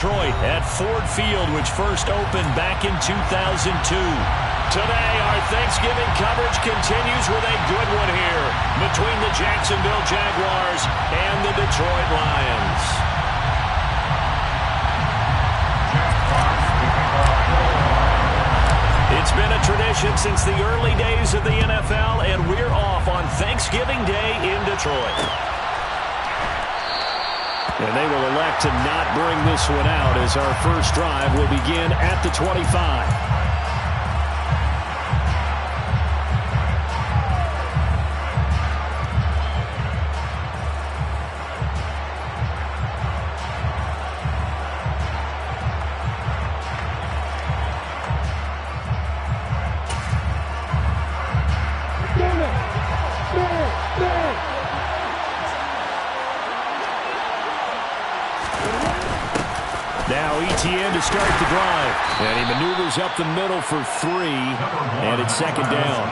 Detroit at Ford Field, which first opened back in 2002. Today, our Thanksgiving coverage continues with a good one here between the Jacksonville Jaguars and the Detroit Lions. It's been a tradition since the early days of the NFL, and we're off on Thanksgiving Day in Detroit. And they will elect to not bring this one out as our first drive will begin at the 25. Now ETN to start the drive. And he maneuvers up the middle for 3. And it's second down.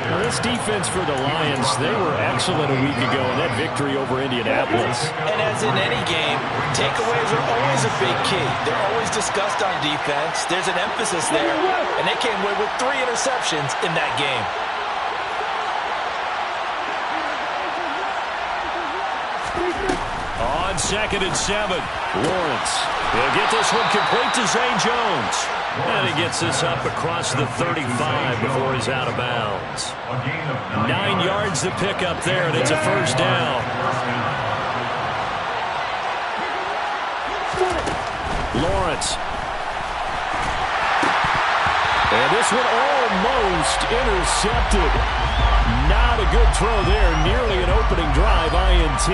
Now this defense for the Lions, they were excellent a week ago in that victory over Indianapolis. And as in any game, takeaways are always a big key. They're always discussed on defense. There's an emphasis there. And they came away with 3 interceptions in that game. On 2nd and 7, Lawrence. He'll get this one complete to Zay Jones. And he gets this up across the 35 before he's out of bounds. 9 yards to pick up there, and it's a first down. Lawrence. And this one almost intercepted. Not a good throw there. Nearly an opening drive, INT.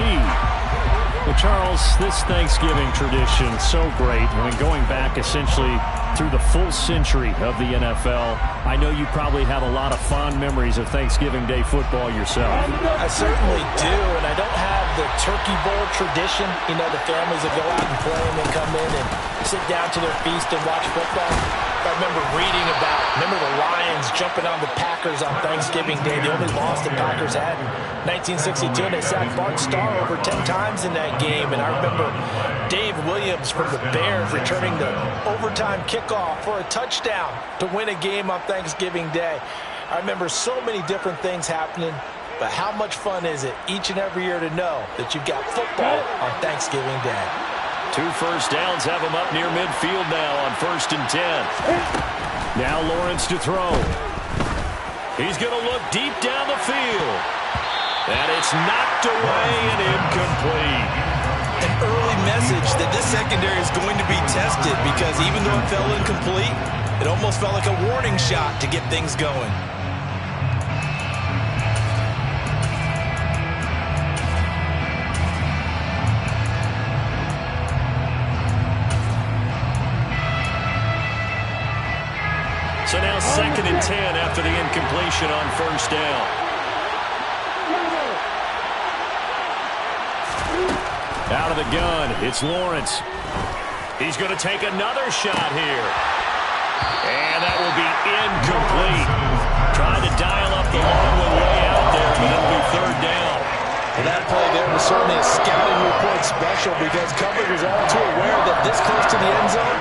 Well, Charles, this Thanksgiving tradition, so great. I mean, going back essentially through the full century of the NFL, I know you probably have a lot of fond memories of Thanksgiving Day football yourself. I certainly do, and I don't have the turkey bowl tradition. You know, the families that go out and play and then come in and sit down to their feast and watch football. I remember reading about, the Lions jumping on the Packers on Thanksgiving Day. The only loss the Packers had in 1962, and they sacked Bart Starr over 10 times in that game. And I remember Dave Williams from the Bears returning the overtime kickoff for a touchdown to win a game on Thanksgiving Day. I remember so many different things happening, but how much fun is it each and every year to know that you've got football on Thanksgiving Day? 2 first downs have him up near midfield now on 1st and 10. Now Lawrence to throw. He's going to look deep down the field. And it's knocked away and incomplete. An early message that this secondary is going to be tested, because even though it fell incomplete, it almost felt like a warning shot to get things going. So now 2nd and 10 after the incompletion on 1st down. Out of the gun, it's Lawrence. He's going to take another shot here. And that will be incomplete. Trying to dial up the long one way out there, but it'll be 3rd down. And that play there was certainly a scouting report special, because coverage was all too aware that this close to the end zone,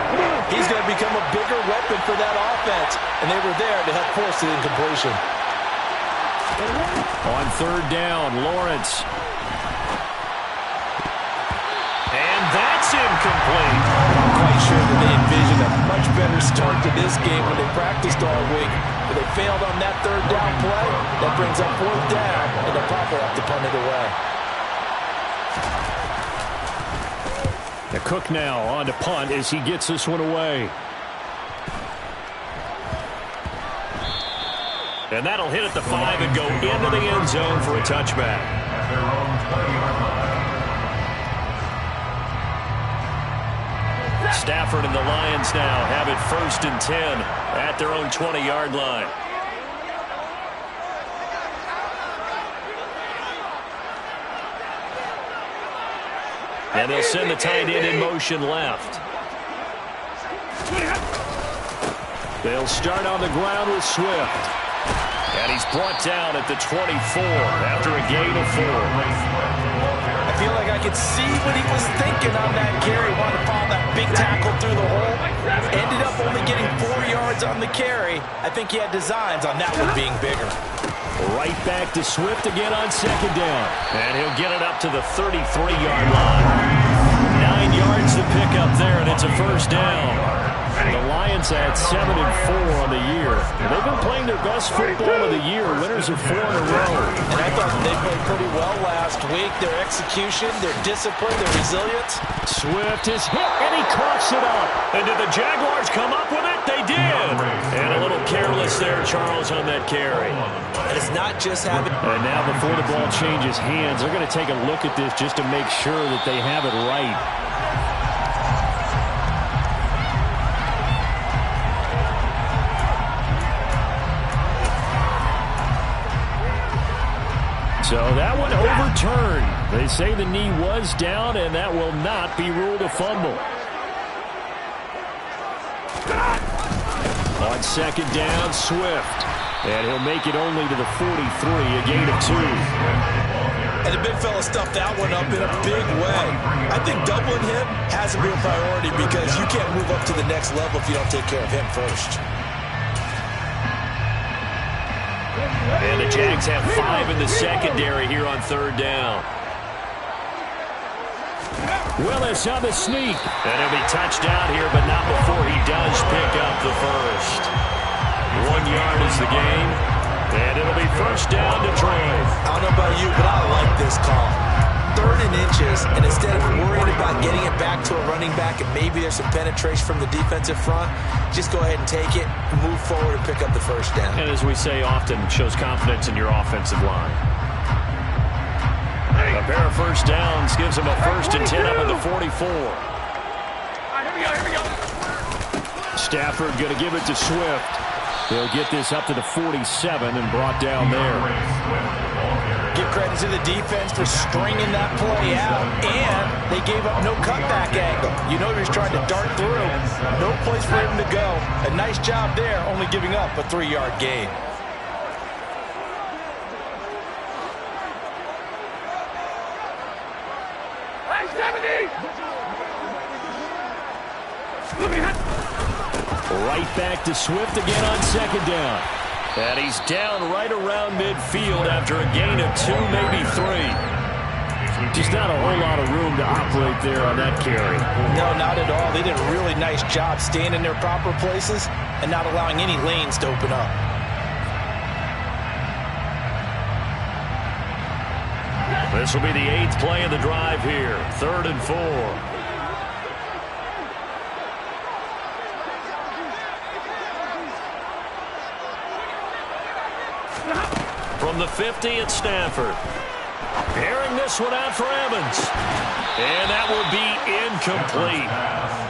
he's going to become a bigger weapon for that offense. And they were there to help force the incompletion. On 3rd down, Lawrence. And that's incomplete. I'm quite sure that they envisioned a much better start to this game when they practiced all week. But they failed on that 3rd down play. That brings up 4th down, and they'll probably have to punt it away. The Cook now on to punt as he gets this one away. And that'll hit at the 5 and go into the end zone for a touchback. Stafford and the Lions now have it 1st and 10 at their own 20-yard line. And they'll send the tight end in motion left. They'll start on the ground with Swift. And he's brought down at the 24 after a gain of 4. I I feel like I could see what he was thinking on that carry. Wanted to follow that big tackle through the hole. Ended up only getting 4 yards on the carry. I think he had designs on that one being bigger. Right back to Swift again on second down. And he'll get it up to the 33-yard line. 9 yards to pick up there, and it's a first down. The Lions had 7-4 on the year. They've been playing their best football of the year. Winners of 4 in a row. And I thought they played pretty well last week. Their execution, their discipline, their resilience. Swift is hit, and he coughs it up. And did the Jaguars come up with it? They did. And a little careless there, Charles, on that carry. And it's not just having... And now before the ball changes hands, they're going to take a look at this just to make sure that they have it right. So that one overturned. They say the knee was down, and that will not be ruled a fumble. On second down, Swift. And he'll make it only to the 43, a gain of 2. And the big fella stuffed that one up in a big way. I think doubling him has to be a priority because you can't move up to the next level if you don't take care of him first. And the Jags have 5 in the secondary here on third down. Willis on the sneak. And he'll be touched out here, but not before he does pick up the first. 1 yard is the gain. And it'll be first down, Detroit. I don't know about you, but I like this call. 3rd and inches, and instead of worrying about getting it back to a running back and maybe there's some penetration from the defensive front, just go ahead and take it, move forward, and pick up the first down. And as we say often, shows confidence in your offensive line. A pair of first downs gives them a 1st and 10 up at the 44. Here we go. Stafford going to give it to Swift. They'll get this up to the 47 and brought down there. Give credit to the defense for stringing that play out, and they gave up no cutback angle. You know he was trying to dart through. No place for him to go. A nice job there, only giving up a 3-yard gain. Right back to Swift again on second down. And he's down right around midfield after a gain of 2, maybe 3. Just not a whole lot of room to operate there on that carry. No, not at all. They did a really nice job staying in their proper places and not allowing any lanes to open up. This will be the 8th play of the drive here. 3rd and 4. From the 50, it's Stafford. Airing this one out for Evans. And that will be incomplete.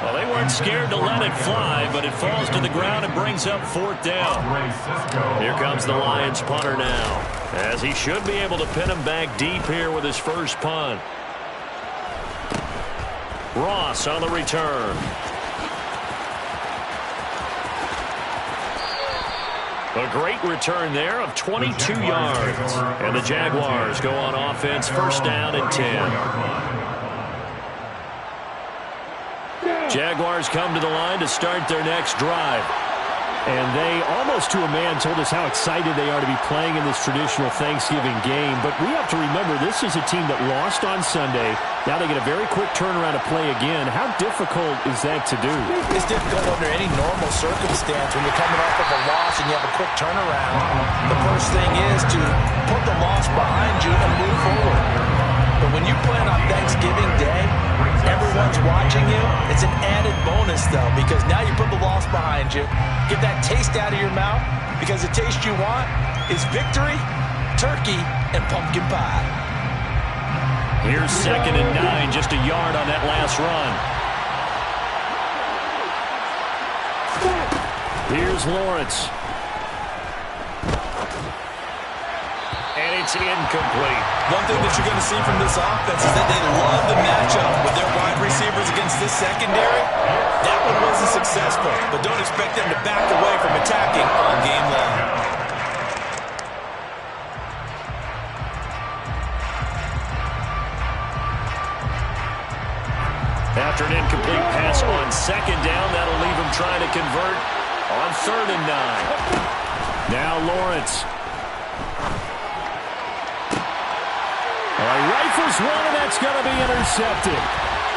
Well, they weren't scared to let it fly, but it falls to the ground and brings up 4th down. Here comes the Lions punter now, as he should be able to pin him back deep here with his first punt. Ross on the return. A great return there of 22 yards. And the Jaguars go on offense, first down and 10. Jaguars come to the line to start their next drive. And they, almost to a man, told us how excited they are to be playing in this traditional Thanksgiving game. But we have to remember, this is a team that lost on Sunday. Now they get a very quick turnaround to play again. How difficult is that to do? It's difficult under any normal circumstance when you're coming off of a loss and you have a quick turnaround. The first thing is to put the loss behind you and move forward. But when you play on Thanksgiving Day, everyone's watching you. It's an added bonus, though, because now you put the loss behind you. Get that taste out of your mouth, because the taste you want is victory, turkey, and pumpkin pie. Here's 2nd and 9, just a yard on that last run. Here's Lawrence. And it's incomplete. One thing that you're going to see from this offense is that they love the matchup with their wide receivers against this secondary. That one wasn't successful, but don't expect them to back away from attacking all game long. After an incomplete pass on second down, that'll leave him trying to convert on 3rd and 9. Now Lawrence. He rifles one, and that's going to be intercepted.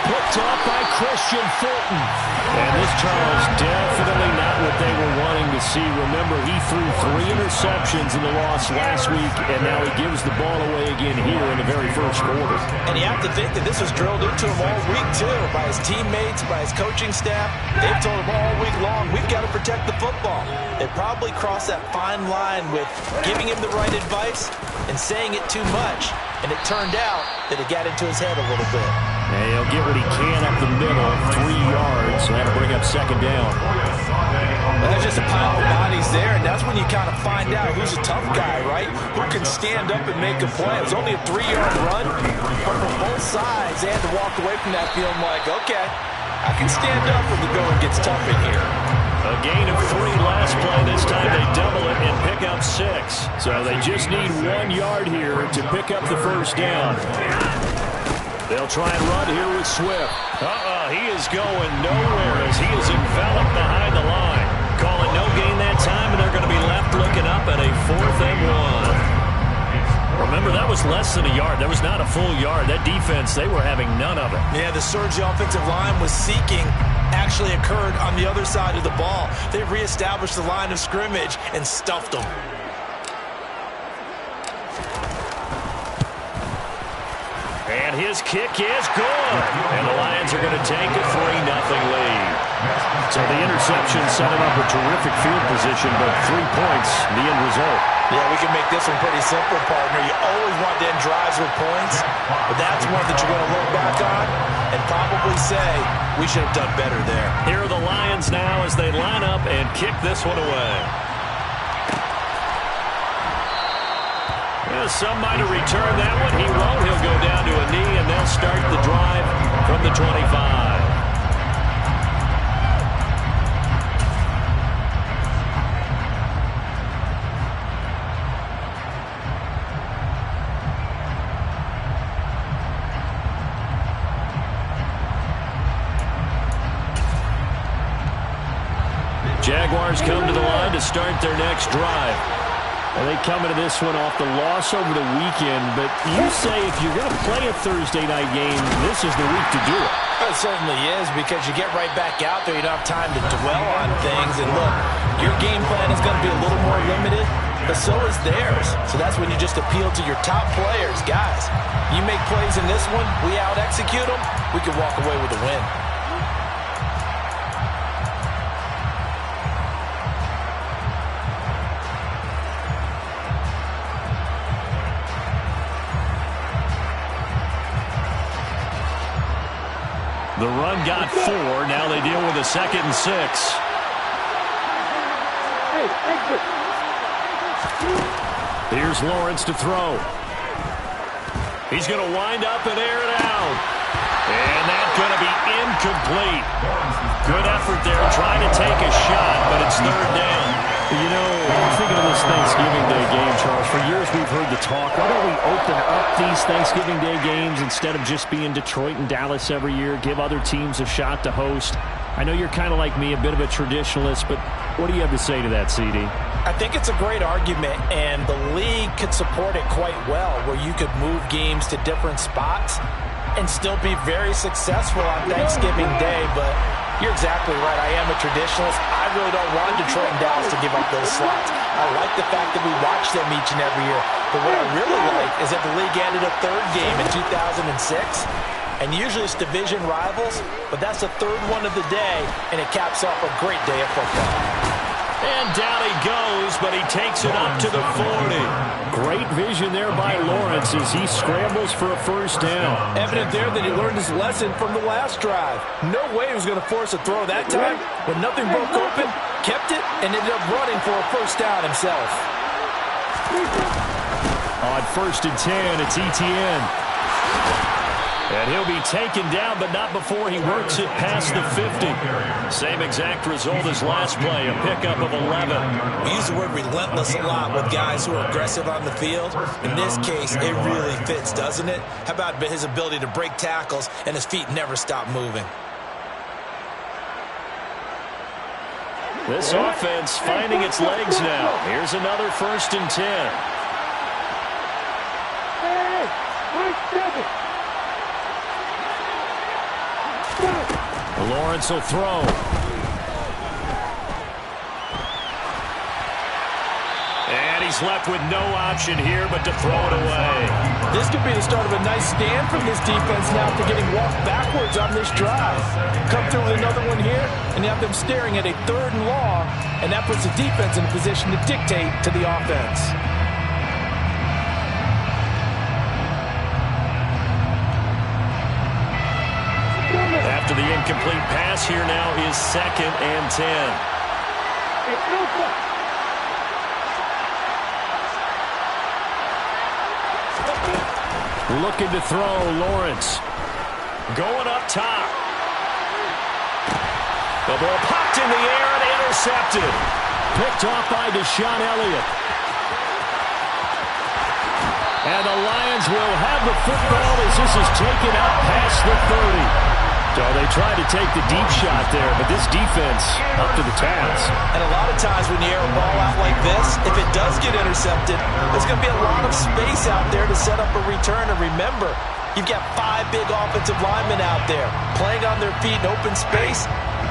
Picked off by Christian Fulton. And this, Charles, definitely not what they were wanting to see. Remember, he threw 3 interceptions in the loss last week, and now he gives the ball away again here in the very first quarter. And you have to think that this was drilled into him all week, too, by his teammates, by his coaching staff. They've told him all week long, we've got to protect the football. They probably crossed that fine line with giving him the right advice and saying it too much. And it turned out that it got into his head a little bit. And he'll get what he can up the middle, 3 yards. That'll bring up 2nd down. Well, there's just a pile of bodies there, and that's when you kind of find out who's a tough guy, right? Who can stand up and make a play. It was only a 3-yard run, but from both sides, they had to walk away from that feeling like, okay, I can stand up when the going gets tough in here. A gain of 3 last play. This time they double it and pick up 6. So they just need 1 yard here to pick up the first down. They'll try and run here with Swift. He is going nowhere as he is enveloped behind the line. Call it no gain that time, and they're going to be left looking up at a 4th and 1. Remember, that was less than a yard. That was not a full yard. That defense, they were having none of it. Yeah, the surge the offensive line was seeking actually occurred on the other side of the ball. They reestablished the line of scrimmage and stuffed them. And his kick is good. And the Lions are going to take a 3-0 lead. So the interception set him up a terrific field position, but 3 points, the end result. Yeah, we can make this one pretty simple, partner. You always want to end drives with points, but that's one that you're going to look back on and probably say, we should have done better there. Here are the Lions now as they line up and kick this one away. Yeah, some might have returned that one. He won't. He'll go down to a knee, and they'll start the drive from the 25. Jaguars come to the line to start their next drive. Well, they come into this one off the loss over the weekend, but you say if you're going to play a Thursday night game, this is the week to do it. It certainly is, because you get right back out there. You don't have time to dwell on things. And look, your game plan is going to be a little more limited, but so is theirs. So that's when you just appeal to your top players. Guys, you make plays in this one, we out-execute them, we can walk away with a win. The run got 4. Now they deal with a 2nd and 6. Here's Lawrence to throw. He's going to wind up and air it out. And that's going to be incomplete. Good effort there trying to take a shot, but it's 3rd down. You know, I'm thinking of this Thanksgiving Day game, Charles. For years we've heard the talk, why don't we open up these Thanksgiving Day games instead of just being Detroit and Dallas every year, give other teams a shot to host? I know you're kind of like me, a bit of a traditionalist, but what do you have to say to that, CD? I think it's a great argument, and the league could support it quite well, where you could move games to different spots and still be very successful on Thanksgiving Day, but you're exactly right. I am a traditionalist. I really don't want Detroit and Dallas to give up those slots. I like the fact that we watch them each and every year. But what I really like is that the league added a 3rd game in 2006. And usually it's division rivals, but that's the 3rd one of the day, and it caps off a great day of football. And down he goes, but he takes it up to the 40. Great vision there by Lawrence as he scrambles for a 1st down. Evident there that he learned his lesson from the last drive. No way he was going to force a throw that time. When nothing broke open, kept it, and ended up running for a 1st down himself. On 1st and 10, it's Etienne. And he'll be taken down, but not before he works it past the 50. Same exact result as last play, a pickup of 11. We use the word relentless a lot with guys who are aggressive on the field. In this case, it really fits, doesn't it? How about his ability to break tackles and his feet never stop moving? This offense finding its legs now. Here's another 1st and 10. Lawrence will throw. And he's left with no option here but to throw it away. This could be the start of a nice stand from this defense now after getting walked backwards on this drive. Come through with another one here, and you have them staring at a 3rd and long, and that puts the defense in a position to dictate to the offense. After the incomplete pass, here now is 2nd and 10. Looking to throw, Lawrence. Going up top. The ball popped in the air and intercepted. Picked off by Deshaun Elliott. And the Lions will have the football as this is taken out past the 30. So they tried to take the deep shot there, but this defense up to the task. And a lot of times when you air a ball out like this, if it does get intercepted, there's going to be a lot of space out there to set up a return. And remember, you've got 5 big offensive linemen out there playing on their feet in open space.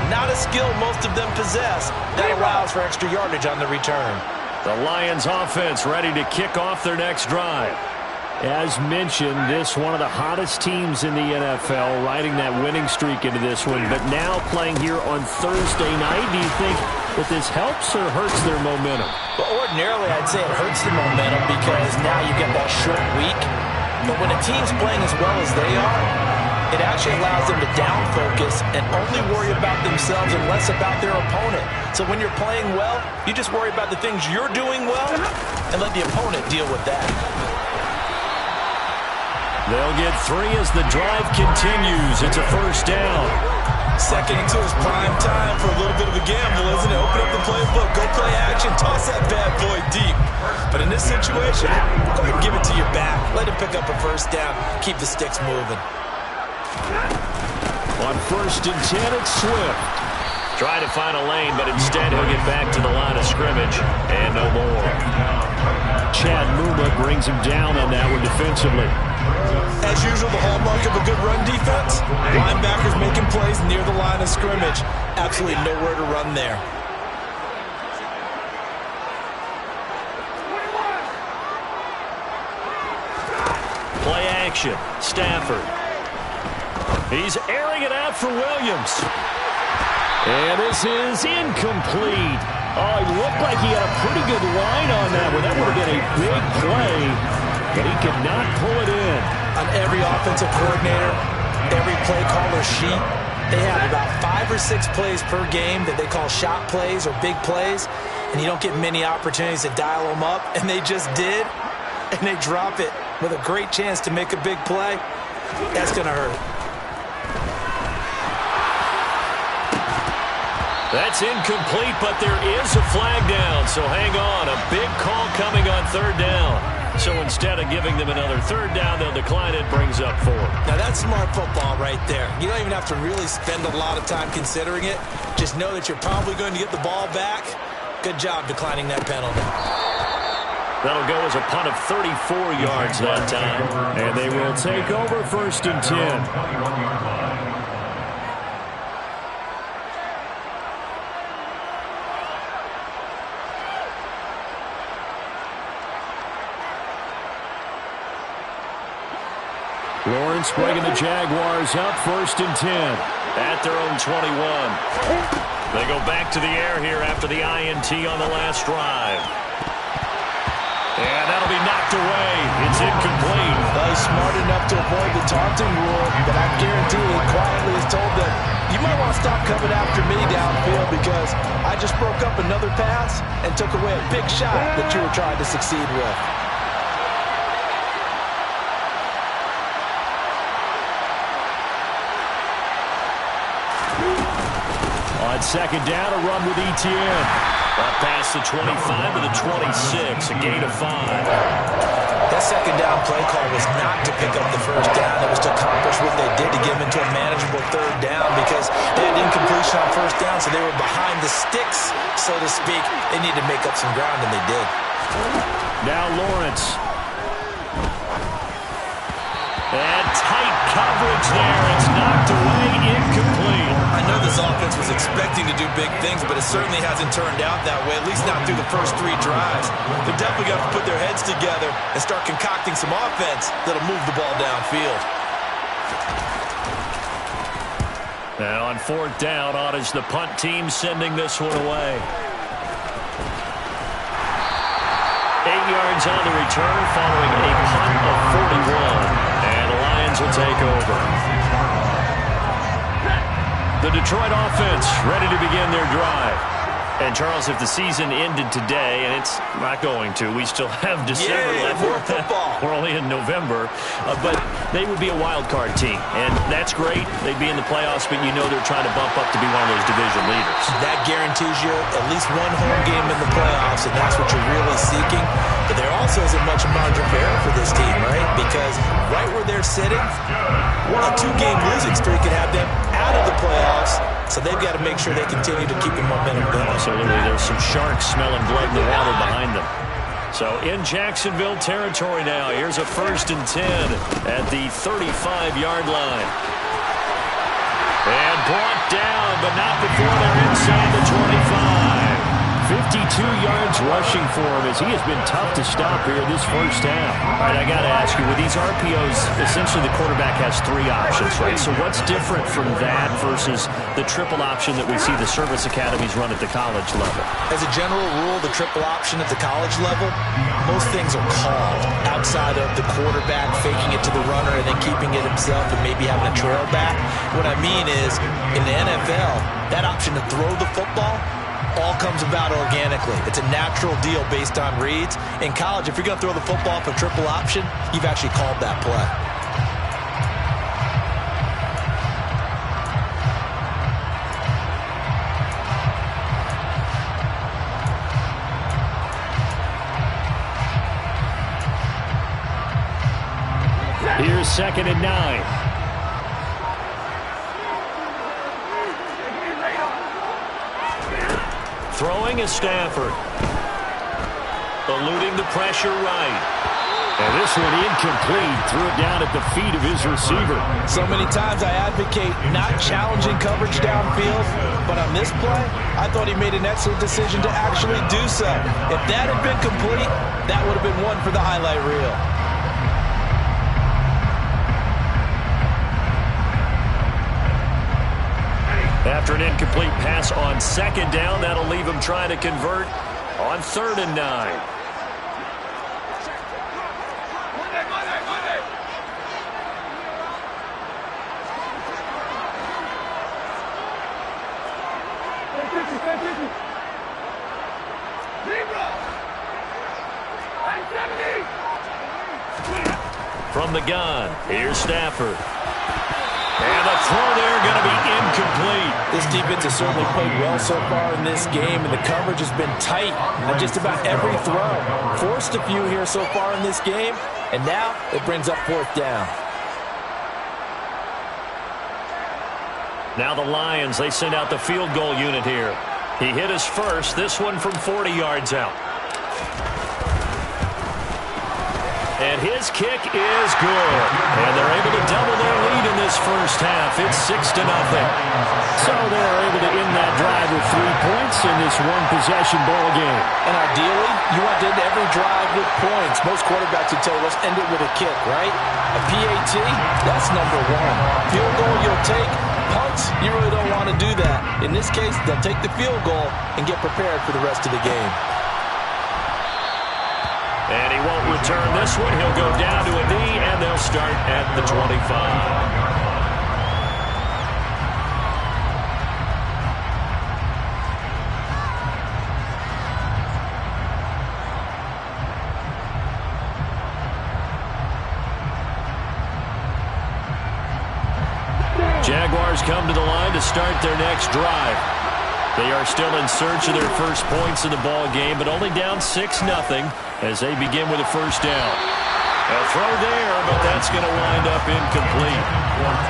Not a skill most of them possess. That allows for extra yardage on the return. The Lions offense ready to kick off their next drive. As mentioned, this one of the hottest teams in the NFL, riding that winning streak into this one, but now playing here on Thursday night. Do you think that this helps or hurts their momentum? Well, ordinarily, I'd say it hurts the momentum because now you get that short week. But when a team's playing as well as they are, it actually allows them to down focus and only worry about themselves and less about their opponent. So when you're playing well, you just worry about the things you're doing well and let the opponent deal with that. They'll get 3 as the drive continues. It's a 1st down. 2nd and 2 is prime time for a little bit of a gamble, isn't it? Open up the playbook, go play action, toss that bad boy deep. But in this situation, go ahead and give it to your back. Let him pick up a 1st down. Keep the sticks moving. On 1st and 10, it's Swift. Try to find a lane, but instead he'll get back to the line of scrimmage. And no more. Chad Muma brings him down on that one defensively. As usual, the hallmark of a good run defense, linebackers making plays near the line of scrimmage. Absolutely nowhere to run there. Play action. Stafford. He's airing it out for Williams. And this is incomplete. Oh, it looked like he had a pretty good line on that one. That would have been a big play, but he could not pull it in. On every offensive coordinator, every play caller sheet, they have about 5 or 6 plays per game that they call shot plays or big plays, and you don't get many opportunities to dial them up, and they just did, and they drop it with a great chance to make a big play. That's going to hurt. That's incomplete, but there is a flag down, so hang on. A big call coming on 3rd down. So instead of giving them another 3rd down, they'll decline it, brings up 4. Now that's smart football right there. You don't even have to really spend a lot of time considering it. Just know that you're probably going to get the ball back. Good job declining that penalty. That'll go as a punt of 34 yards that time. And they will take over 1st and 10. Lawrence bringing the Jaguars up 1st and 10 at their own 21. They go back to the air here after the INT on the last drive. And that'll be knocked away. It's incomplete. Well, he's smart enough to avoid the taunting rule, but I guarantee he quietly has told them, you might want to stop coming after me downfield because I just broke up another pass and took away a big shot that you were trying to succeed with. On second down, a run with Etienne. Up past the 25 to the 26, a gain of 5. That second down play call was not to pick up the first down. It was to accomplish what they did to get them into a manageable third down because they had incompletion on first down, so they were behind the sticks, so to speak. They needed to make up some ground, and they did. Now Lawrence. And tight coverage there. It's knocked away, incomplete. I know this offense was expecting to do big things, but it certainly hasn't turned out that way, at least not through the first 3 drives. They're definitely going to put their heads together and start concocting some offense that'll move the ball downfield. And on 4th down, on is the punt team sending this one away. 8 yards on the return following a punt of 41. And the Lions will take over. The Detroit offense ready to begin their drive. And, Charles, if the season ended today, and it's not going to, we still have December left. More football. We're only in November. But they would be a wild card team. And that's great. They'd be in the playoffs, but you know they're trying to bump up to be one of those division leaders. That guarantees you at least one home game in the playoffs, and that's what you're really seeking. But there also isn't much margin for error for this team, right? Because right where they're sitting, a 2-game losing streak could have them out of the playoffs. So they've got to make sure they continue to keep the momentum going. Absolutely. There's some sharks smelling blood in the water behind them. So in Jacksonville territory now. Here's a 1st and 10 at the 35-yard line. And brought down, but not before they're inside the 25. 52 yards rushing for him as he has been tough to stop here this first half. All right, I got to ask you, with these RPOs, essentially the quarterback has 3 options, right? So what's different from that versus the triple option that we see the service academies run at the college level? As a general rule, the triple option at the college level, most things are called outside of the quarterback faking it to the runner and then keeping it himself and maybe having a trail back. What I mean is, in the NFL, that option to throw the football all comes about organically. It's a natural deal based on reads. In college, if you're going to throw the football for triple option, you've actually called that play. Here's 2nd and 9. Throwing is Stafford. Eluding the pressure right. And this one incomplete. Threw it down at the feet of his receiver. So many times I advocate not challenging coverage downfield, but on this play, I thought he made an excellent decision to actually do so. If that had been complete, that would have been one for the highlight reel. After an incomplete pass on 2nd down, that'll leave him trying to convert on 3rd and 9. From the gun, here's Stafford. And the throw there going to be incomplete. This defense has certainly played well so far in this game, and the coverage has been tight on just about every throw. Forced a few here so far in this game, and now it brings up 4th down. Now the Lions, they send out the field goal unit here. He hit his first, this one from 40 yards out. And his kick is good. And they're able to double their lead in this first half. It's 6-0. So they're able to end that drive with 3 points in this one-possession ball game. And ideally, you want to end every drive with points. Most quarterbacks would tell you, let's end it with a kick, right? A PAT, that's number 1. Field goal you'll take. Punts, you really don't want to do that. In this case, they'll take the field goal and get prepared for the rest of the game. And he won't return this one. He'll go down to a knee, and they'll start at the 25. Jaguars come to the line to start their next drive. They are still in search of their first points in the ball game, but only down 6-0 as they begin with a first down. A throw there, but that's going to wind up incomplete.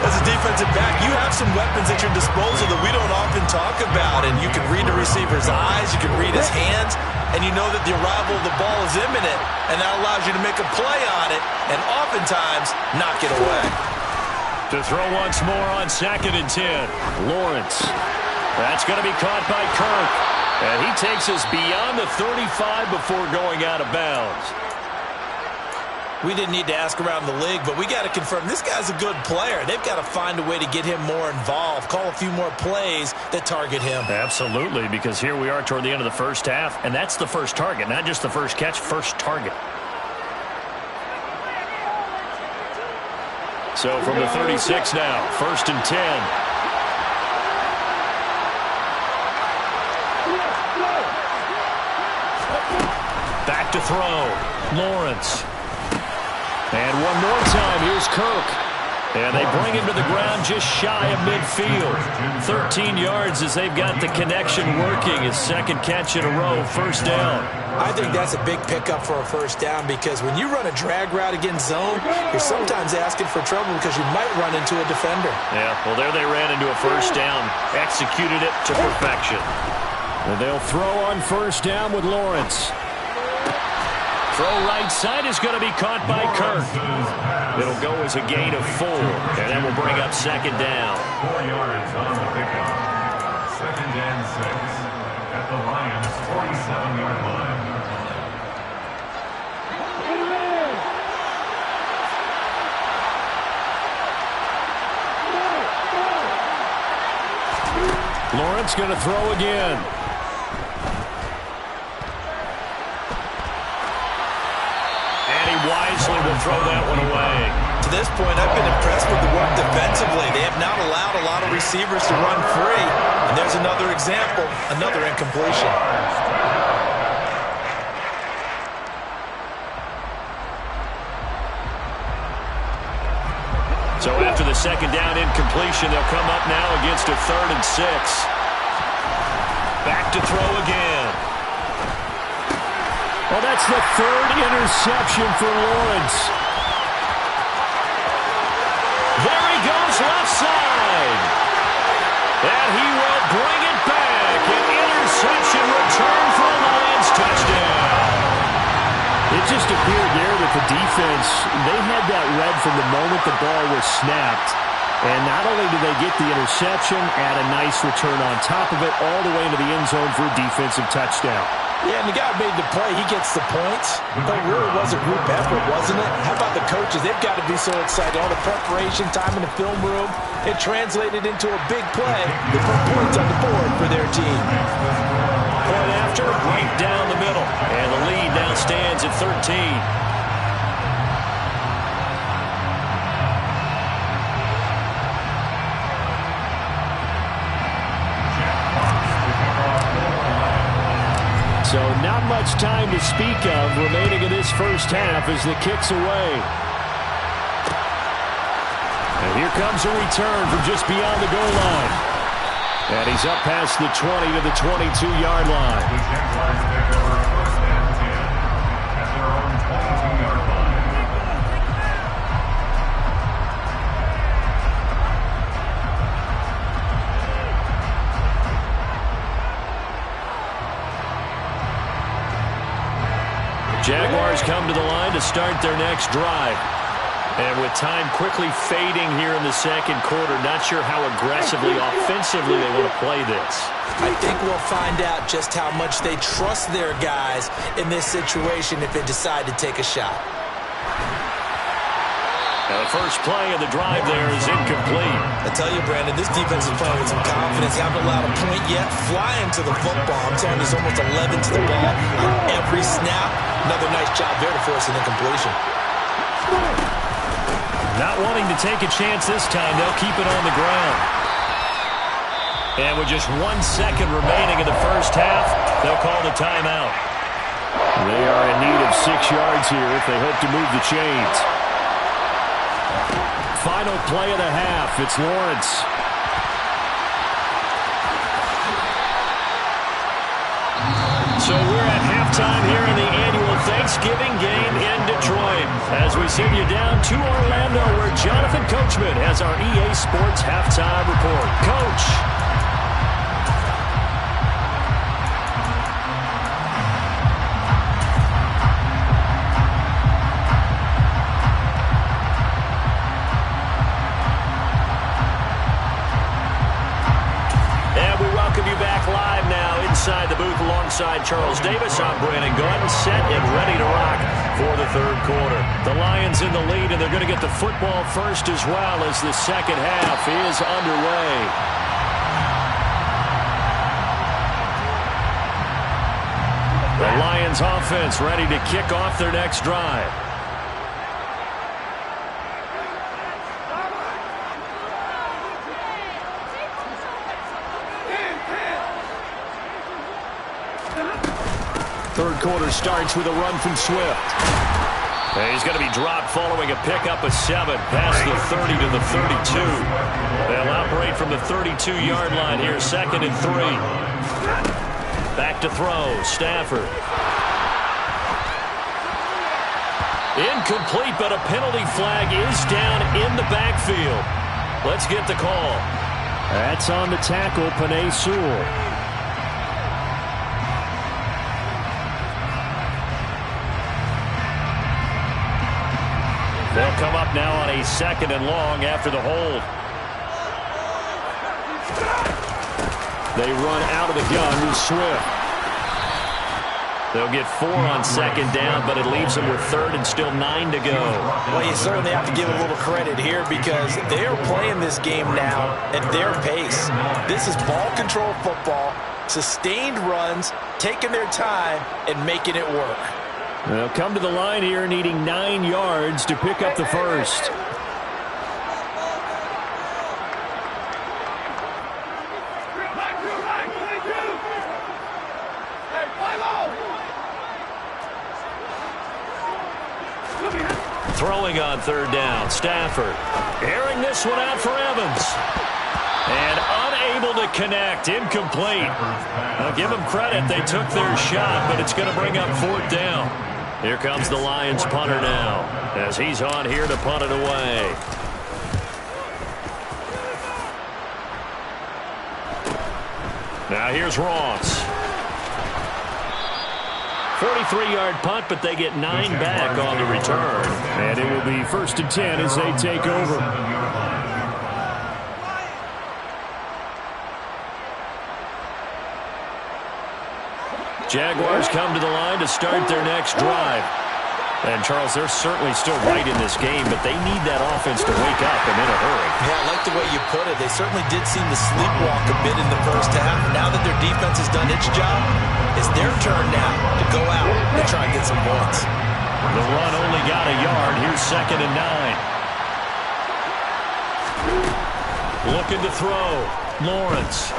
As a defensive back, you have some weapons at your disposal that we don't often talk about, and you can read the receiver's eyes, you can read his hands, and you know that the arrival of the ball is imminent, and that allows you to make a play on it and oftentimes knock it away. To throw once more on 2nd and 10. Lawrence. That's going to be caught by Kirk. And he takes us beyond the 35 before going out of bounds. We didn't need to ask around the league, but we got to confirm this guy's a good player. They've got to find a way to get him more involved, call a few more plays that target him. Absolutely, because here we are toward the end of the first half, and that's the first target, not just the first catch, first target. So from the 36 now, 1st and 10. Back to throw. Lawrence. And one more time, here's Kirk. And they bring him to the ground just shy of midfield. 13 yards as they've got the connection working. His 2nd catch in a row, first down. I think that's a big pickup for a first down because when you run a drag route against zone, you're sometimes asking for trouble because you might run into a defender. Yeah, well, there they ran into a first down. Executed it to perfection. And they'll throw on first down with Lawrence. Throw right side is going to be caught by Kirk. It'll go as a gain of 4, and that will bring up 2nd down. 4 yards on the pickup. 2nd and 6 at the Lions' 47-yard line. Lawrence going to throw again. Wisely will throw that one away. To this point, I've been impressed with the work defensively. They have not allowed a lot of receivers to run free. And there's another example, another incompletion. So after the 2nd down incompletion, they'll come up now against a 3rd and 6. Back to throw again. Well, that's the 3rd interception for Lawrence. There he goes left side. And he will bring it back. An interception return for a Lions touchdown. It just appeared there that the defense, they had that read from the moment the ball was snapped. And not only did they get the interception, add a nice return on top of it, all the way into the end zone for a defensive touchdown. Yeah, and the guy made the play. He gets the points. But it really was a group effort, wasn't it? How about the coaches? They've got to be so excited. All the preparation, time in the film room, it translated into a big play. They put points on the board for their team. Point after, right down the middle. And the lead now stands at 13. So not much time to speak of remaining in this first half as the kick's away. And here comes a return from just beyond the goal line. And he's up past the 20 to the 22-yard line. The Jaguars take over 1st and 10 at their own 22-yard line. Jaguars come to the line to start their next drive. And with time quickly fading here in the 2nd quarter, not sure how aggressively, offensively they want to play this. I think we'll find out just how much they trust their guys in this situation if they decide to take a shot. Now the first play of the drive there is incomplete. I tell you, Brandon, this defense is playing with some confidence. They haven't allowed a point yet. Flying to the football. I'm telling you, there's almost 11 to the ball on every snap. Another nice job there to force an incompletion. Not wanting to take a chance this time, they'll keep it on the ground. And with just 1 second remaining in the first half, they'll call the timeout. They are in need of 6 yards here if they hope to move the chains. Final play of the half. It's Lawrence. So we're at halftime here in the annual Thanksgiving game in Detroit. As we send you down to Orlando, where Jonathan Coachman has our EA Sports halftime report. Coach. Inside the booth alongside Charles Davis, I'm Brandon Gordon, set and ready to rock for the third quarter. The Lions in the lead, and they're going to get the football first as well as the second half is underway. The Lions offense ready to kick off their next drive. Third quarter starts with a run from Swift. And he's going to be dropped following a pickup of 7 past the 30 to the 32. They'll operate from the 32-yard line here, 2nd and 3. Back to throw, Stafford. Incomplete, but a penalty flag is down in the backfield. Let's get the call. That's on the tackle, Penei Sewell. They'll come up now on a 2nd and long after the hold. They run out of the gun with Swift. They'll get 4 on 2nd down, but it leaves them with 3rd and still 9 to go. Well, you certainly have to give a little credit here because they are playing this game now at their pace. This is ball control football, sustained runs, taking their time, and making it work. They'll come to the line here needing 9 yards to pick up the first. Throwing on 3rd down, Stafford. Airing this one out for Evans. And unable to connect, incomplete. I'll give them credit, they took their shot, but it's going to bring up 4th down. Here comes the Lions punter now, as he's on here to punt it away. Now here's Ross. 43-yard punt, but they get 9 back on the return. And it will be 1st and 10 as they take over. Jaguars come to the line to start their next drive. And, Charles, they're certainly still right in this game, but they need that offense to wake up and in a hurry. Yeah, I like the way you put it. They certainly did seem to sleepwalk a bit in the first half. Now that their defense has done its job, it's their turn now to go out and try and get some points. The run only got a yard. Here's 2nd and 9. Looking to throw. Lawrence.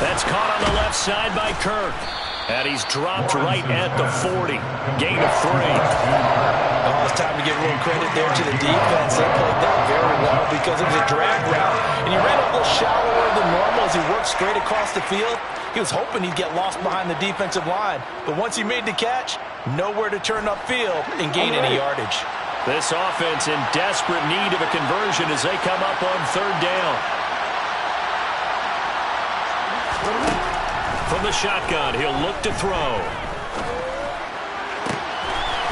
That's caught on the left side by Kirk. And he's dropped right at the 40. Gain of 3. Oh, it's time to give a little credit there to the defense. They played that very well because it was a drag route. And he ran a little shallower than normal as he worked straight across the field. He was hoping he'd get lost behind the defensive line. But once he made the catch, nowhere to turn upfield and gain any yardage. This offense in desperate need of a conversion as they come up on 3rd down. From the shotgun, he'll look to throw.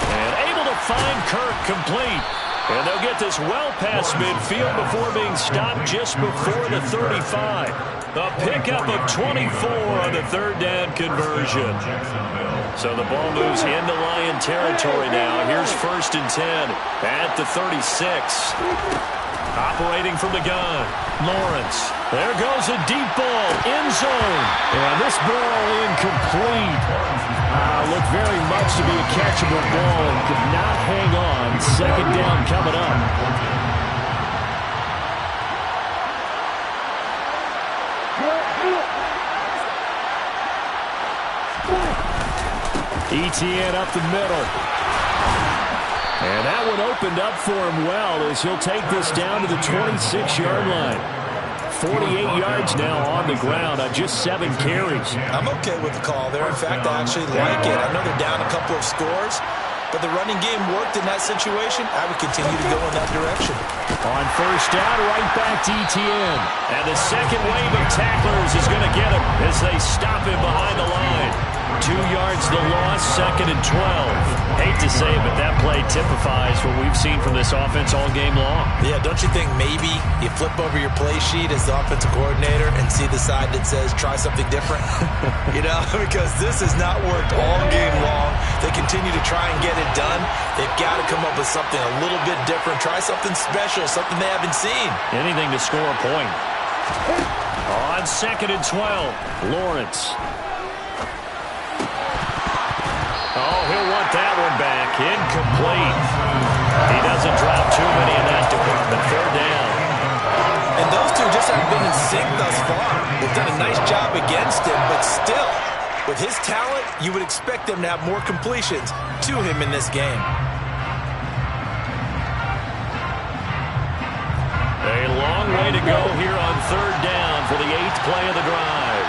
And able to find Kirk complete. And they'll get this well past midfield before being stopped just before the 35. A pickup of 24 on the 3rd down conversion. So the ball moves into Lion territory now. Here's 1st and 10 at the 36. Operating from the gun, Lawrence. There goes a deep ball, end zone. And this ball incomplete. Looked very much to be a catchable ball and could not hang on. 2nd down coming up. Etienne up the middle. And that one opened up for him well as he'll take this down to the 26-yard line. 48 yards now on the ground on just 7 carries. I'm okay with the call there. In fact, I actually like it. I know they're down a couple of scores, but the running game worked in that situation. I would continue to go in that direction. On first down, right back to Etienne. And the second wave of tacklers is going to get him as they stop him behind the line. 2 yards the loss, 2nd and 12. Hate to say it, but that play typifies what we've seen from this offense all game long. Yeah, don't you think maybe you flip over your play sheet as the offensive coordinator and see the side that says try something different? You know, because this has not worked all game long. They continue to try and get it done. They've got to come up with something a little bit different. Try something special, something they haven't seen. Anything to score a point. On 2nd and 12, Lawrence. Oh, he'll want that one back. Incomplete. He doesn't drop too many in that department. 3rd down. And those two just haven't been in sync thus far. They've done a nice job against him, but still, with his talent, you would expect them to have more completions to him in this game. A long way to go here on 3rd down for the 8th play of the drive.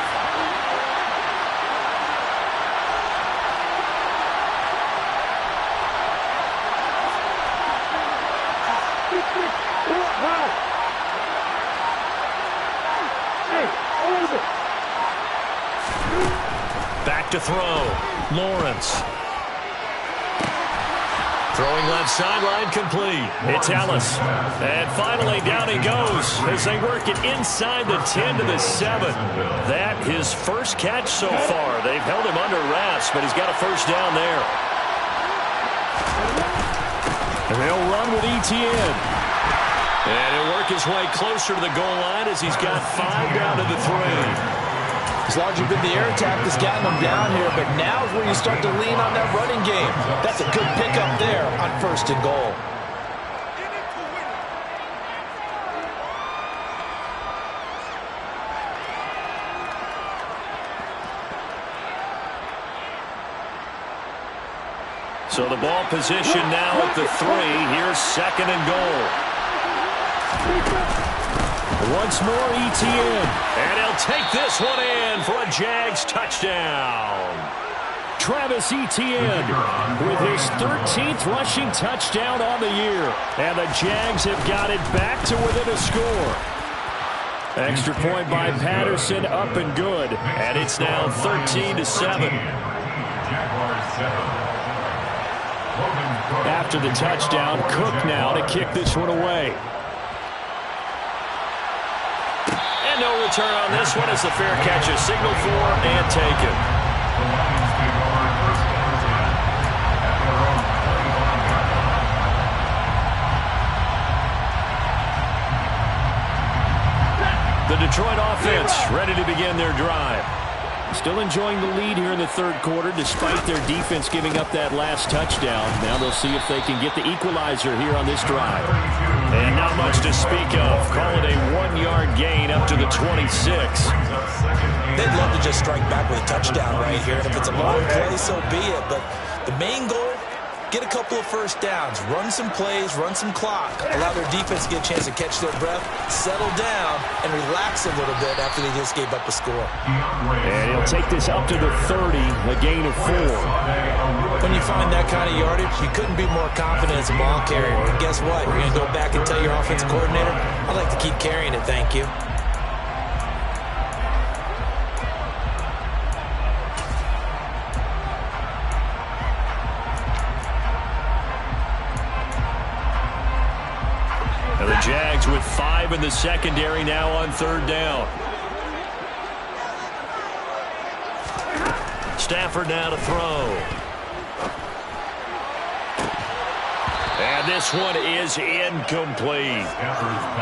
Back to throw. Lawrence. Throwing left sideline, complete. It's Ellis. And finally, down he goes as they work it inside the 10 to the 7. That his first catch so far. They've held him under wraps, but he's got a first down there. And they'll run with Etienne. And he'll work his way closer to the goal line as he's got 5 down to the 3. It's largely been the air attack that's gotten them down here, but now is where you start to lean on that running game. That's a good pickup there on 1st and goal. So the ball position now at the 3. Here's 2nd and goal. Once more, Etienne. And he'll take this one in for a Jags touchdown. Travis Etienne with his 13th rushing touchdown on the year. And the Jags have got it back to within a score. Extra point by Patterson, up and good. And it's now 13 to 7. After the touchdown, Cook now to kick this one away. And no return on this one as the fair catch is signaled for and taken. The Detroit offense ready to begin their drive. Still enjoying the lead here in the 3rd quarter despite their defense giving up that last touchdown. Now they'll see if they can get the equalizer here on this drive. And not much to speak of. Call it a 1-yard gain up to the 26. They'd love to just strike back with a touchdown right here. And if it's a long play, so be it. But the main goal, get a couple of first downs, run some plays, run some clock, allow their defense to get a chance to catch their breath, settle down, and relax a little bit after they just gave up a score. And he'll take this up to the 30, a gain of 4. When you find that kind of yardage, you couldn't be more confident as a ball carrier. And guess what? You're going to go back and tell your offensive coordinator, I'd like to keep carrying it, thank you. And the Jags with 5 in the secondary now on 3rd down. Stafford now to throw. And this one is incomplete.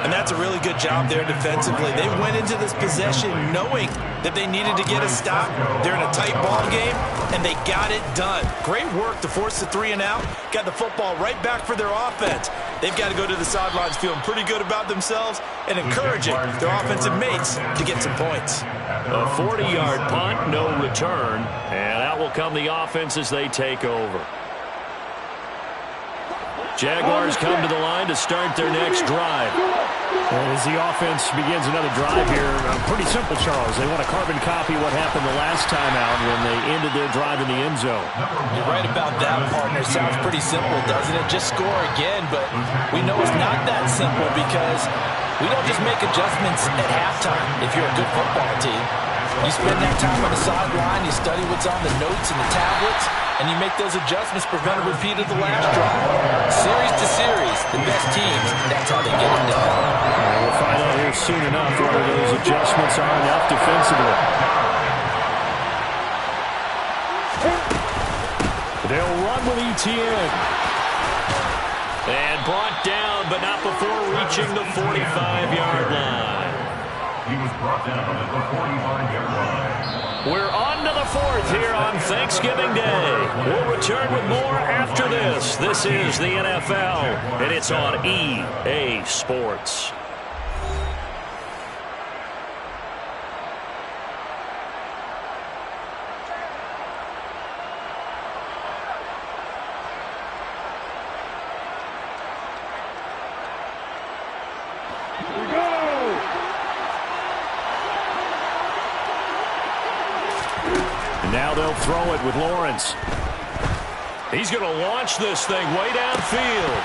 And that's a really good job there defensively. They went into this possession knowing that they needed to get a stop. They're in a tight ball game, and they got it done. Great work to force the 3 and out. Got the football right back for their offense. They've got to go to the sidelines feeling pretty good about themselves and encouraging their offensive mates to get some points. A 40-yard punt, no return. And out will come the offense as they take over. Jaguars come to the line to start their next drive. As the offense begins another drive here, pretty simple, Charles. They want to carbon copy what happened the last time out when they ended their drive in the end zone. You're right about that, partner. Sounds pretty simple, doesn't it? Just score again, but we know it's not that simple because we don't just make adjustments at halftime if you're a good football team. You spend that time on the sideline, you study what's on the notes and the tablets, and you make those adjustments, prevent a repeat of the last drive. Series to series, the best teams, that's how they get it done. We'll find out here soon enough whether those adjustments are enough defensively. They'll run with ETN. And brought down, but not before reaching the 45-yard line. He was brought down at the 45-yard line. We're on to the fourth here on Thanksgiving Day. We'll return with more after this. This is the NFL, and it's on EA Sports. Now they'll throw it with Lawrence. He's going to launch this thing way downfield.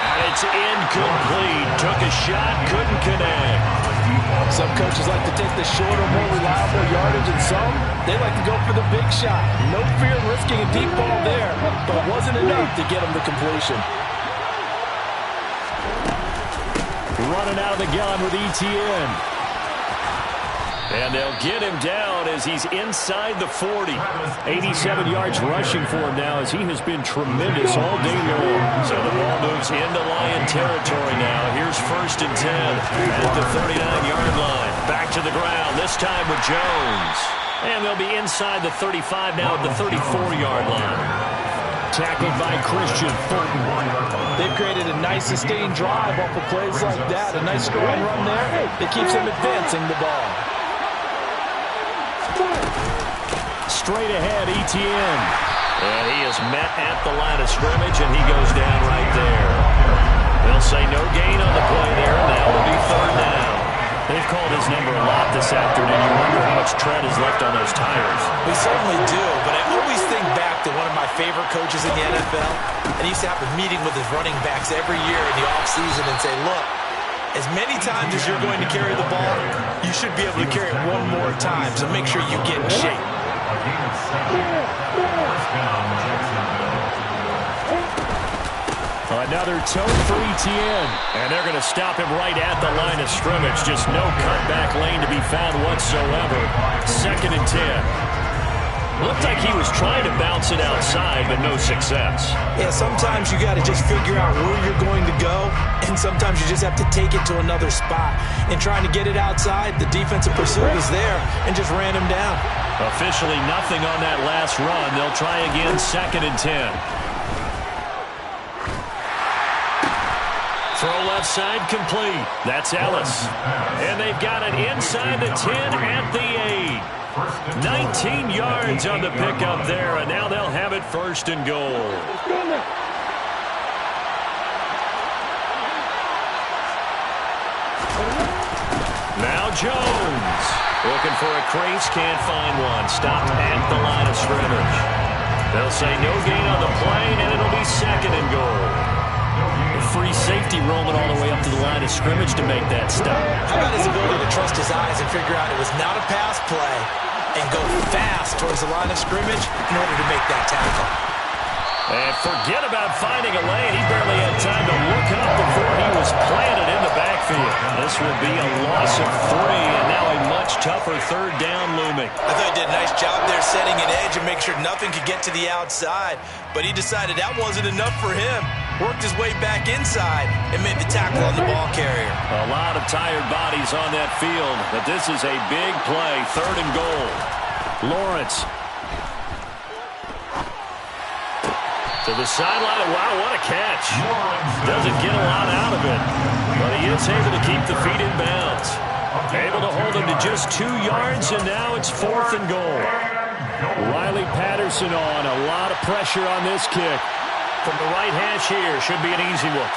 And it's incomplete. Took a shot, couldn't connect. Some coaches like to take the shorter, more reliable yardage, and some, they like to go for the big shot. No fear of risking a deep ball there, but it wasn't enough to get him the completion. Running out of the gun with ETN. And they'll get him down as he's inside the 40. 87 yards rushing for him now as he has been tremendous all day long. So the ball moves into Lion territory now. Here's 1st and 10 at the 39-yard line. Back to the ground, this time with Jones. And they'll be inside the 35 now at the 34-yard line. Tackled by Christian Fulton. They've created a nice sustained drive off of plays like that. A nice strong run there that keeps them advancing the ball. Straight ahead, ETN. And he is met at the line of scrimmage, and he goes down right there. They'll say no gain on the play there, and that will be 3rd down. They've called his number a lot this afternoon. You wonder how much tread is left on those tires. We certainly do, but I always think back to one of my favorite coaches in the NFL, and he used to have a meeting with his running backs every year in the offseason and say, look, as many times as you're going to carry the ball, you should be able to carry it one more time, so make sure you get in shape. Another tote for ETN. And they're going to stop him right at the line of scrimmage. Just no cutback lane to be found whatsoever. 2nd and 10. Looked like he was trying to bounce it outside, but no success. Yeah, sometimes you got to just figure out where you're going to go, and sometimes you just have to take it to another spot. In trying to get it outside, the defensive pursuit was there and just ran him down. Officially nothing on that last run. They'll try again, 2nd and 10. Throw left side complete. That's Ellis. And they've got it inside the 10 at the 8. 19 yards on the pickup there, and now they'll have it 1st and goal. Now Jones. Looking for a crease, can't find one. Stopped at the line of scrimmage. They'll say no gain on the play, and it'll be 2nd and goal. A free safety roaming all the way up to the line of scrimmage to make that stop. How about his ability to trust his eyes and figure out it was not a pass play and go fast towards the line of scrimmage in order to make that tackle. And forget about finding a lane. He barely had time to look up before he was planted in the backfield. This will be a loss of 3, and now a much tougher 3rd down looming. I thought he did a nice job there setting an edge and make sure nothing could get to the outside, but he decided that wasn't enough for him. Worked his way back inside and made the tackle on the ball carrier. A lot of tired bodies on that field, but this is a big play, 3rd and goal. Lawrence. To the sideline. Wow, what a catch. Doesn't get a lot out of it, but he is able to keep the feet in bounds. Able to hold him to just 2 yards, and now it's 4th and goal. Riley Patterson on. A lot of pressure on this kick. From the right hash here, should be an easy one.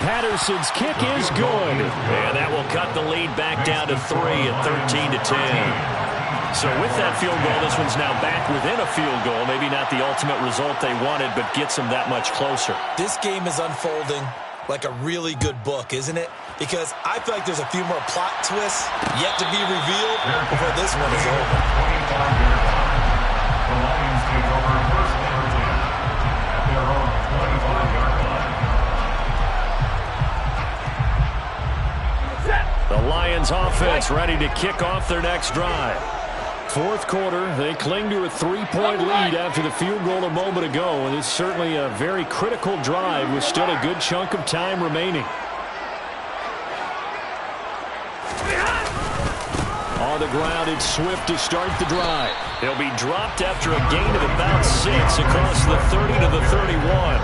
Patterson's kick is good. And that will cut the lead back down to 3 at 13-10. So with that field goal, this one's now back within a field goal. Maybe not the ultimate result they wanted, but gets them that much closer. This game is unfolding like a really good book, isn't it? Because I feel like there's a few more plot twists yet to be revealed before this one is over. 25-yard line. The Lions take over first and 10 at their own 25-yard line. The Lions offense ready to kick off their next drive. Fourth quarter, they cling to a 3-point lead after the field goal a moment ago, and it's certainly a very critical drive with still a good chunk of time remaining. On the ground, it's Swift to start the drive. He'll be dropped after a gain of about 6 across the 30 to the 31.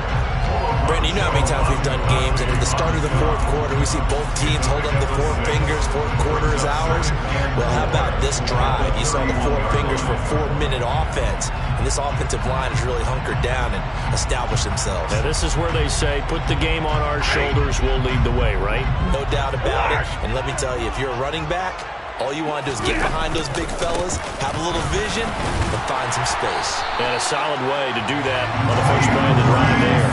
Brandon, you know how many times we've done games, and at the start of the fourth quarter, we see both teams hold up the 4 fingers, fourth quarter is ours. Well, how about this drive? You saw the 4 fingers for 4-minute offense, and this offensive line has really hunkered down and established themselves. Now, this is where they say, put the game on our shoulders, we'll lead the way, right? No doubt about it, and let me tell you, if you're a running back, all you want to do is get behind those big fellas, have a little vision, and find some space. And a solid way to do that on the first play of the drive there.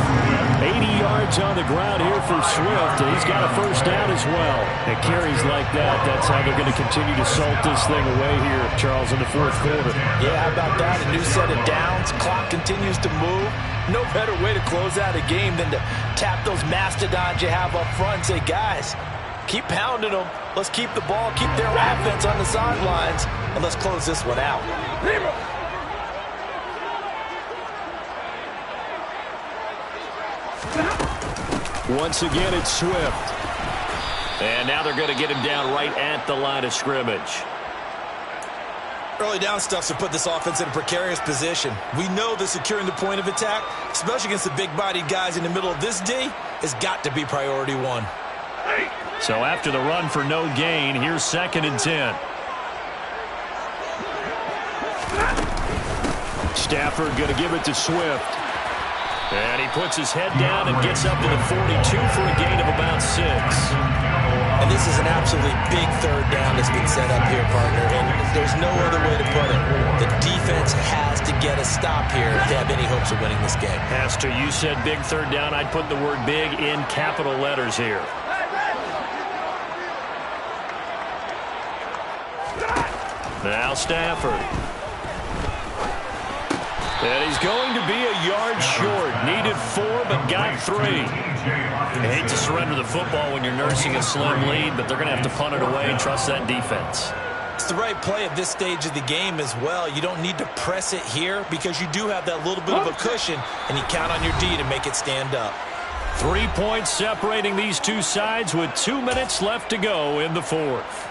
80 yards on the ground here for Swift, and he's got a first down as well. And carries like that, that's how they're going to continue to salt this thing away here, Charles, in the fourth quarter. Yeah, how about that? A new set of downs. Clock continues to move. No better way to close out a game than to tap those mastodons you have up front and say, guys, keep pounding them. Let's keep the ball, keep their offense on the sidelines, and let's close this one out. Once again, it's Swift. And now they're going to get him down right at the line of scrimmage. Early down stuff to put this offense in a precarious position. We know that securing the point of attack, especially against the big-bodied guys in the middle of this D, has got to be priority 1. So after the run for no gain, here's 2nd and 10. Stafford going to give it to Swift. And he puts his head down and gets up to the 42 for a gain of about 6. And this is an absolutely big third down that's been set up here, partner, and there's no other way to put it. The defense has to get a stop here if they have any hopes of winning this game. Has to. You said big third down. I'd put the word big in capital letters here. Now Stafford. And he's going to be a yard short. Needed 4, but got 3. I hate to surrender the football when you're nursing a slim lead, but they're going to have to punt it away and trust that defense. It's the right play at this stage of the game as well. You don't need to press it here because you do have that little bit of a cushion, and you count on your D to make it stand up. 3 points separating these two sides with 2 minutes left to go in the fourth.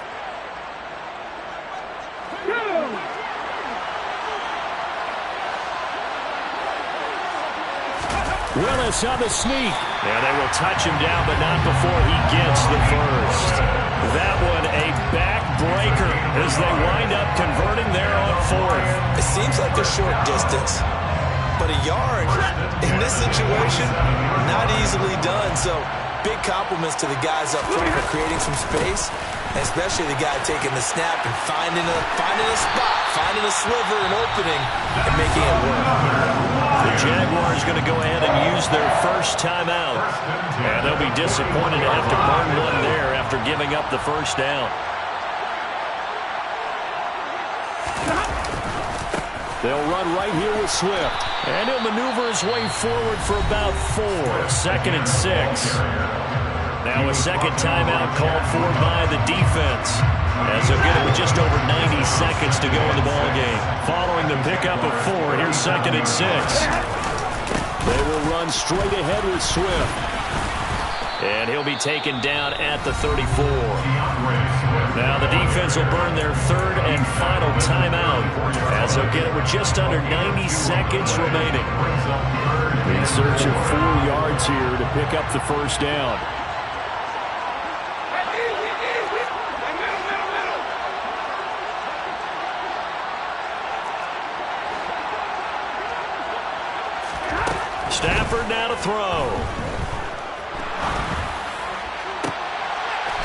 Willis on the sneak. And they will touch him down, but not before he gets the first. That one a backbreaker as they wind up converting there on 4th. It seems like a short distance, but a yard in this situation, not easily done. So big compliments to the guys up front for creating some space, and especially the guy taking the snap and finding a spot, finding a sliver, an opening, and making it work. The Jaguars going to go ahead and use their first timeout. And they'll be disappointed to have to burn one there after giving up the first down. They'll run right here with Swift. And he'll maneuver his way forward for about 4. 2nd and 6. Now a second timeout called for by the defense, as they'll get it with just over 90 seconds to go in the ballgame. Following the pickup of 4, here's 2nd and 6. They will run straight ahead with Swift. And he'll be taken down at the 34. Now the defense will burn their 3rd and final timeout, as they'll get it with just under 90 seconds remaining. In search of 4 yards here to pick up the first down. Stafford now to throw.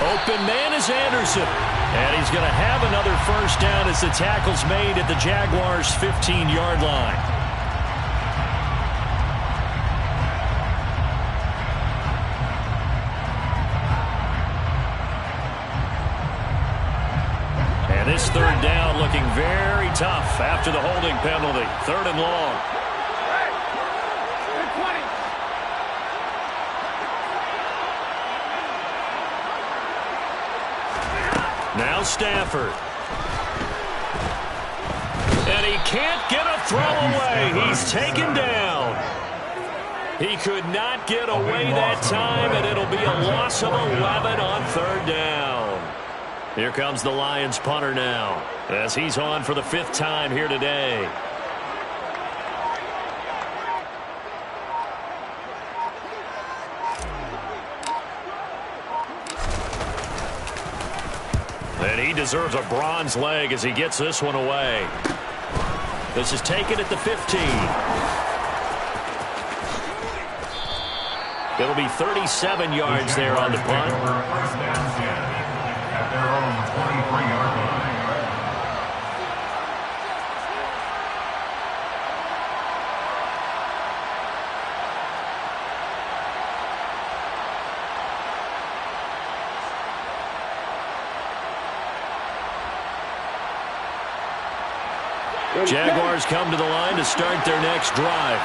Open man is Anderson. And he's going to have another first down as the tackle's made at the Jaguars' 15-yard line. And this third down looking very tough after the holding penalty. 3rd and long. Now Stafford. And he can't get a throw away. He's taken down. He could not get away that time, and it'll be a loss of 11 on 3rd down. Here comes the Lions punter now, as he's on for the 5th time here today. And he deserves a bronze leg as he gets this one away. This is taken at the 15. It'll be 37 yards there on the punt. At their own 23-yard line. Jaguars come to the line to start their next drive.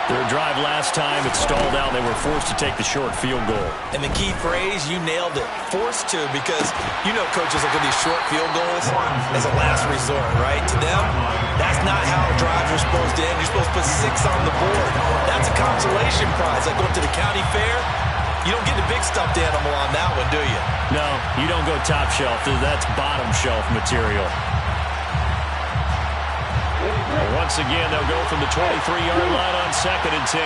Their drive last time, it stalled out. They were forced to take the short field goal. And the key phrase, you nailed it. Forced to, because you know coaches look at these short field goals as a last resort, right? To them, that's not how drives are supposed to end. You're supposed to put 6 on the board. That's a consolation prize. Like going to the county fair, you don't get the big stuffed animal on that one, do you? No, you don't go top shelf. That's bottom shelf material. Once again, they'll go from the 23-yard line on 2nd and 10.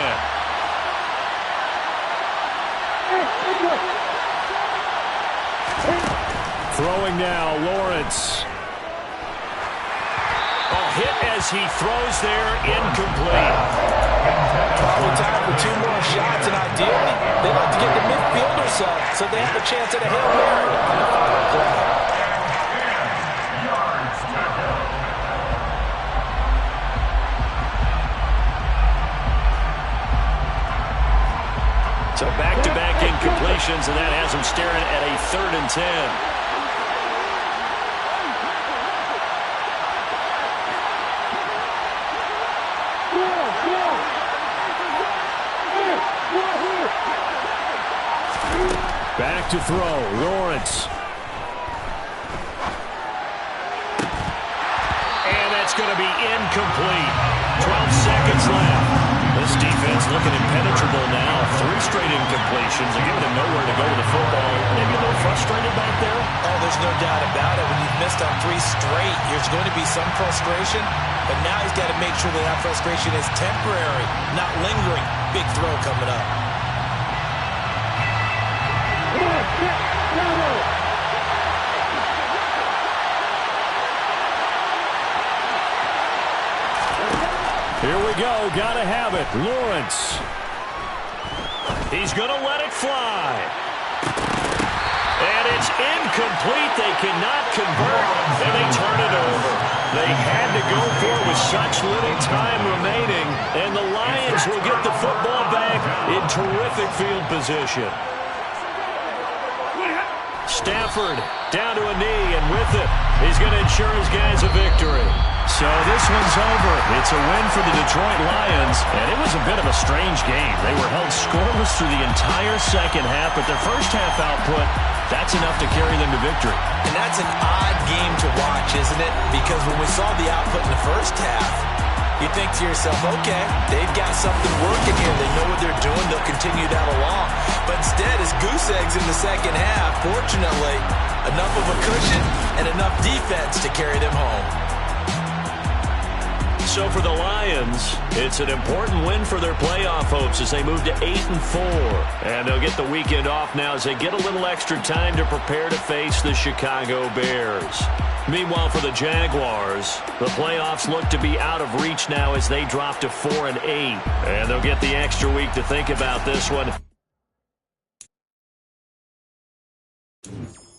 Throwing now, Lawrence. Hit as he throws there, incomplete. Probably time for 2 more shots, and ideally, they like to get the midfielders up so they have a chance at a Hail Mary on the final play. So back-to-back incompletions, and that has him staring at a 3rd and 10. Back to throw, Lawrence. And that's going to be incomplete. 12 seconds left. This defense looking impenetrable now. 3 straight incompletions. They're giving him nowhere to go with the football. Maybe a little frustrated back there? Oh, there's no doubt about it. When you've missed on 3 straight, there's going to be some frustration. But now he's got to make sure that frustration is temporary, not lingering. Big throw coming up. Here we go. Gotta have it. Lawrence. He's going to let it fly. And it's incomplete. They cannot convert, and they turn it over. They had to go for it with such little time remaining, and the Lions will get the football back in terrific field position. Stafford down to a knee, and with it, he's going to ensure his guys a victory. So this one's over. It's a win for the Detroit Lions, and it was a bit of a strange game. They were held scoreless through the entire second half, but their first half output, that's enough to carry them to victory. And that's an odd game to watch, isn't it? Because when we saw the output in the first half, you think to yourself, okay, they've got something working here. They know what they're doing. They'll continue that along. But instead, it's goose eggs in the second half. Fortunately, enough of a cushion and enough defense to carry them home. So for the Lions, it's an important win for their playoff hopes as they move to 8-4. And they'll get the weekend off now as they get a little extra time to prepare to face the Chicago Bears. Meanwhile, for the Jaguars, the playoffs look to be out of reach now as they drop to 4-8. And they'll get the extra week to think about this one. it.